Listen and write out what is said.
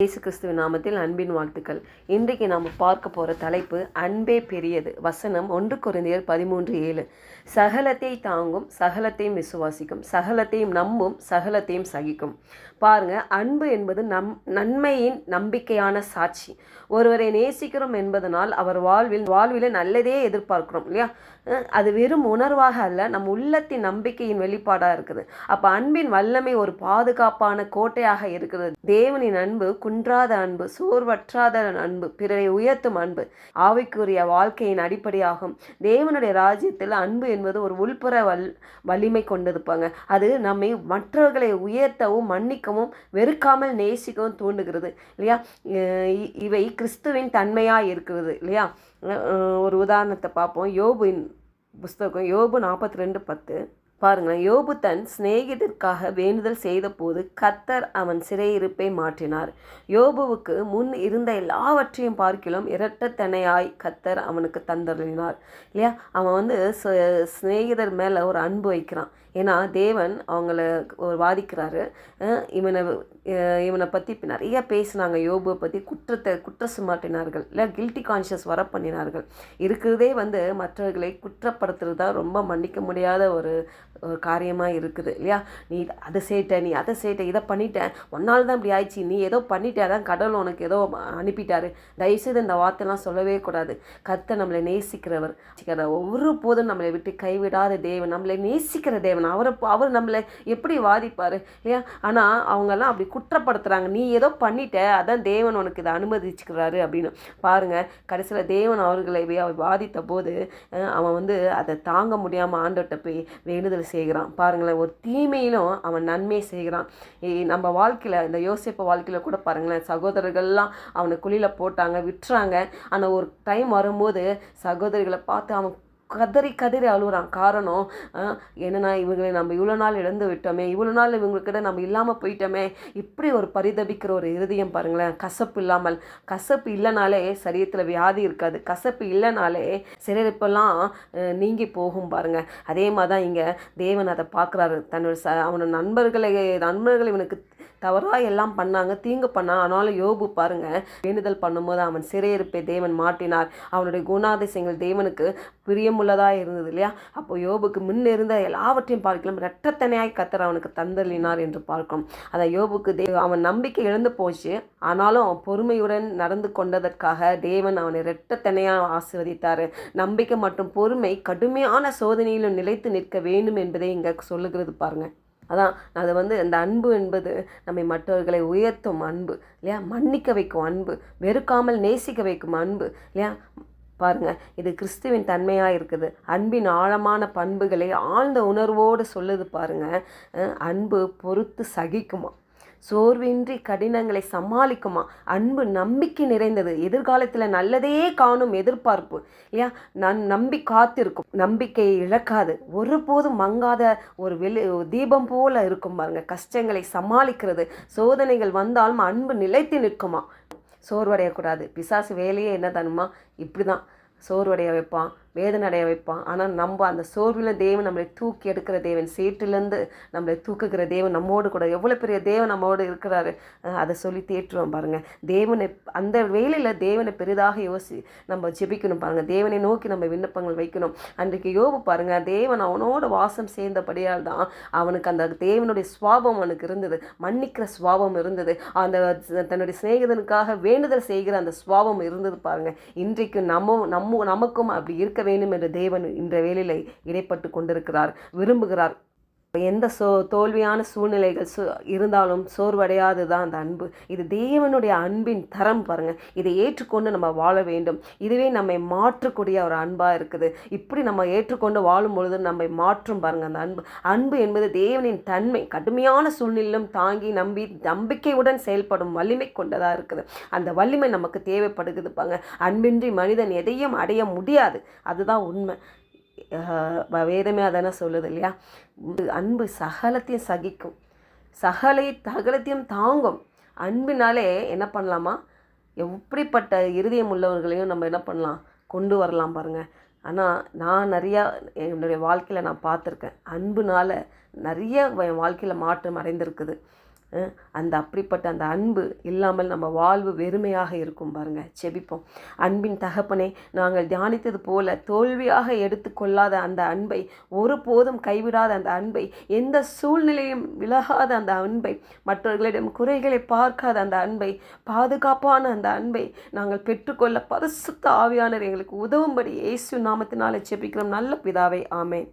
இயேசு கிறிஸ்துவின் நாமத்தில் அன்பின் வாழ்த்துக்கள். இன்றைக்கு நாம் பார்க்க போகிற தலைப்பு அன்பே பெரியது. வசனம் 1 கொரிந்தியர் 13:7. சகலத்தை தாங்கும், சகலத்தையும் விசுவாசிக்கும், சகலத்தையும் நம்பும், சகலத்தையும் சகிக்கும். பாருங்க, அன்பு என்பது நன்மையின் நம்பிக்கையான சாட்சி. ஒருவரை நேசிக்கிறோம் என்பதனால் அவர் வாழ்வில் நல்லதே எதிர்பார்க்கிறோம் இல்லையா? அது வெறும் உணர்வாக அல்ல, நம் உள்ளத்தின் நம்பிக்கையின் வெளிப்பாடாக இருக்குது. அப்போ அன்பின் வல்லமை ஒரு பாதுகாப்பான கோட்டையாக இருக்கிறது. தேவனின் அன்பு குன்றாத அன்பு, சோர்வற்றாத அன்பு, பிறரை உயர்த்தும் அன்பு ஆவிக்குரிய வாழ்க்கையின் அடிப்படையாகும். தேவனுடைய ராஜ்யத்தில் அன்பு என்பது ஒரு உள்புற வலிமை கொண்டிருப்பாங்க. அது நம்மை மற்றவர்களை உயர்த்தவும் மன்னிக்கவும் வெறுக்காமல் நேசிக்கவும் தூண்டுகிறது இல்லையா? இவை கிறிஸ்துவின் தன்மையாக இருக்கிறது இல்லையா? ஒரு உதாரணத்தை பார்ப்போம். யோபுவின் புஸ்தகம் யோபு 42:10 பாருங்களேன். யோபு தன் சிநேகிதற்காக வேண்டுதல் செய்த போது கர்த்தர் அவன் சிறையிருப்பை மாற்றினார். யோபுவுக்கு முன் இருந்த எல்லாவற்றையும் பார்க்கிலும் இரட்டத்தனையாய் கர்த்தர் அவனுக்கு தந்தருளினார் இல்லையா? அவன் சிநேகிதர் மேலே ஒரு அன்பு வைக்கிறான். ஏன்னா தேவன் அவங்கள வாதிக்கிறாரு. இவனை பற்றி நிறைய பேசினாங்க. யோபுவை பற்றி குற்ற சுமாட்டினார்கள் இல்லை, கில்ட்டி கான்ஷியஸ் வர பண்ணினார்கள். இருக்கிறதே மற்றவர்களை குற்றப்படுத்துறது தான் ரொம்ப மன்னிக்க முடியாத ஒரு காரியமாக இருக்குது இல்லையா? நீ அதை செய்யிட்ட இதை பண்ணிட்டேன், ஒன்னால் தான் இப்படி ஆயிடுச்சு, நீ ஏதோ பண்ணிட்டே, அதான் கடவுள் உனக்கு ஏதோ அனுப்பிட்டாரு. தயவுசெய்து இந்த வார்த்தைலாம் சொல்லவே கூடாது. கர்த்தர் நம்மளை நேசிக்கிறவர். ஒவ்வொரு போதும் நம்மளை விட்டு கைவிடாத தேவன், நம்மளை நேசிக்கிற தேவன். அவர் நம்மளை எப்படி வாதிப்பார் இல்லையா? ஆனால் அவங்கெல்லாம் அப்படி குற்றப்படுத்துகிறாங்க. நீ ஏதோ பண்ணிட்ட, அதான் தேவன் உனக்கு இதை அனுமதிச்சுக்கிறாரு அப்படின்னு. பாருங்கள், கடைசியில் தேவன் அவர்களை வாதித்த போது அவன் அதை தாங்க முடியாமல் ஆண்டவர்கிட்ட போய் வேண்டுதல் செய்கிறான். பாருங்களேன், ஒரு தீமையிலும் அவன் நன்மை செய்கிறான். நம்ம வாழ்க்கையில், இந்த யோசேப்பு வாழ்க்கையில் கூட பாருங்களேன், சகோதரர்கள்லாம் அவனை குழியில் போட்டாங்க, விட்டுறாங்க. ஆனால் ஒரு டைம் வரும்போது சகோதரிகளை பார்த்து அவன் கதறி அழுகுறான். காரணம் என்னன்னா, இவங்களை நம்ம இவ்வளோ நாள் இழந்து விட்டோமே, இவ்வளோ நாள் இவங்கக்கிட்ட நம்ம இல்லாமல் போயிட்டோமே. இப்படி ஒரு பரிதபிக்கிற ஒரு இருதயம் பாருங்களேன். கசப்பு இல்லைனாலே சரீரத்தில் வியாதி இருக்காது. கசப்பு இல்லைனாலே சிறையிருப்பெல்லாம் நீங்கி போகும் பாருங்கள். அதே மாதிரி தான் இங்கே தேவன் அதை பார்க்குறாரு. அவனோட நண்பர்களை இவனுக்கு தவறாக எல்லாம் பண்ணாங்க, தீங்கு பண்ணான். ஆனாலும் யோபு பாருங்கள், வேண்டுதல் பண்ணும்போது அவன் சிறையிருப்பை தேவன் மாட்டினார். அவனுடைய குணாதிசயங்கள் தேவனுக்கு பிரியமுள்ளதாக இருந்தது இல்லையா? அப்போ யோபுக்கு முன் இருந்த எல்லாவற்றையும் பார்க்கலாம் இரட்டத்தனையாய் கர்த்தர் அவனுக்கு தந்தளினார் என்று பார்க்கிறோம். அதை யோபுக்கு அவன் நம்பிக்கை இழந்து போச்சு. ஆனாலும் அவன் பொறுமையுடன் நடந்து கொண்டதற்காக தேவன் அவனை இரட்டத்தனையாக ஆசீர்வதித்தார். நம்பிக்கை மற்றும் பொறுமை கடுமையான சோதனையிலும் நிலைத்து நிற்க வேண்டும் என்பதை இங்கே சொல்லுகிறது பாருங்கள். அதான் அந்த அன்பு என்பது நம்மை மற்றவர்களை உயர்த்தும் அன்பு இல்லையா? மன்னிக்க வைக்கும் அன்பு, வெறுக்காமல் நேசிக்க வைக்கும் அன்பு இல்லையா? பாருங்கள், இது கிறிஸ்துவின் தன்மையாக இருக்குது. அன்பின் ஆழமான பண்புகளை ஆழ்ந்த உணர்வோடு சொல்லுது பாருங்கள். அன்பு பொறுத்து சகிக்குமா, சோர்வின்றி கடினங்களை சமாளிக்குமா, அன்பு நம்பிக்கை நிறைந்தது, எதிர்காலத்தில் நல்லதே காணும் எதிர்பார்ப்பு இல்லையா? நம்பி காத்திருக்கும், நம்பிக்கையை இழக்காது, ஒருபோதும் மங்காத ஒரு தீபம் போல இருக்கும் பாருங்க. கஷ்டங்களை சமாளிக்கிறது, சோதனைகள் வந்தாலும் அன்பு நிலைத்து நிற்குமா, சோர்வடையக்கூடாது. பிசாசு வேலையே என்ன தானுமா, இப்படி தான் சோர்வடைய வைப்பான், வேதனை அடைய வைப்பான். ஆனால் நம்ம அந்த சோர்வில் தேவன் நம்மளை தூக்கி எடுக்கிற தேவன், சேற்றிலேருந்து நம்மளை தூக்குகிற தேவன் நம்மோடு கூட. எவ்வளோ பெரிய தேவன் நம்மோடு இருக்கிறாரு, அதை சொல்லி தேற்றுவோம் பாருங்கள். தேவனை அந்த வேலையில் தேவனை பெரிதாக நம்ம ஜெபிக்கணும் பாருங்கள். தேவனை நோக்கி நம்ம விண்ணப்பங்கள் வைக்கணும். அன்றைக்கு யோபு பாருங்கள், தேவன் அவனோட வாசம் சேர்ந்தபடியால் தான் அவனுக்கு அந்த தேவனுடைய சுவாபம் அவனுக்கு இருந்தது, மன்னிக்கிற சுவாபம் இருந்தது, அந்த தன்னுடைய சிநேகிதனுக்காக வேண்டுதல் செய்கிற அந்த சுவாபம் இருந்தது பாருங்கள். இன்றைக்கு நமக்கும் அப்படி இருக்க வேண்டும் என்று தேவன் இந்த வேளையிலே இடைப்பட்டு கொண்டிருக்கிறார், விரும்புகிறார். எந்த தோல்வியான சூழ்நிலைகள் இருந்தாலும் சோர்வடையாது தான் அந்த அன்பு. இது தேவனுடைய அன்பின் தரம் பாருங்கள். இதை ஏற்றுக்கொண்டு நம்ம வாழ வேண்டும். இதுவே நம்மை மாற்றக்கூடிய ஒரு அன்பாக இருக்குது. இப்படி நம்ம ஏற்றுக்கொண்டு வாழும் பொழுது நம்மை மாற்றும் பாருங்கள் அந்த அன்பு என்பது தேவனின் தன்மை. கடுமையான சூழ்நிலையிலும் தாங்கி நம்பிக்கையுடன் செயல்படும் வலிமை கொண்டதாக இருக்குது. அந்த வலிமை நமக்கு தேவைப்படுகிறது பாருங்க. அன்பின்றி மனிதன் எதையும் அடைய முடியாது, அதுதான் உண்மை. வேதமே அதானே சொல்லுது இல்லையா? அன்பு சகலத்தையும் சகிக்கும், சகலத்தையும் தாங்கும். அன்பினாலே என்ன பண்ணலாமா, எப்படிப்பட்ட இருதயம் உள்ளவர்களையும் நம்ம என்ன பண்ணலாம், கொண்டு வரலாம் பாருங்கள். ஆனால் நான் நிறையா என்னுடைய வாழ்க்கையில் நான் பார்த்துருக்கேன், அன்புனால் நிறைய என் வாழ்க்கையில் மாற்றம் அடைந்திருக்குது. அந்த அப்படிப்பட்ட அந்த அன்பு இல்லாமல் நம்ம வாழ்வு வெறுமையாக இருக்கும் பாருங்கள். செபிப்போம். அன்பின் தகப்பனே, நாங்கள் தியானித்தது போல தோல்வியாக எடுத்துக்கொள்ளாத அந்த அன்பை, ஒருபோதும் கைவிடாத அந்த அன்பை, எந்த சூழ்நிலையும் விலகாத அந்த அன்பை, மற்றவர்களிடம் குறைகளை பார்க்காத அந்த அன்பை, பாதுகாப்பான அந்த அன்பை நாங்கள் பெற்றுக்கொள்ள பரிசுத்த ஆவியானவர் எங்களுக்கு உதவும்படி இயேசு நாமத்தினாலே செபிக்கிறோம் நல்ல பிதாவே. ஆமென்.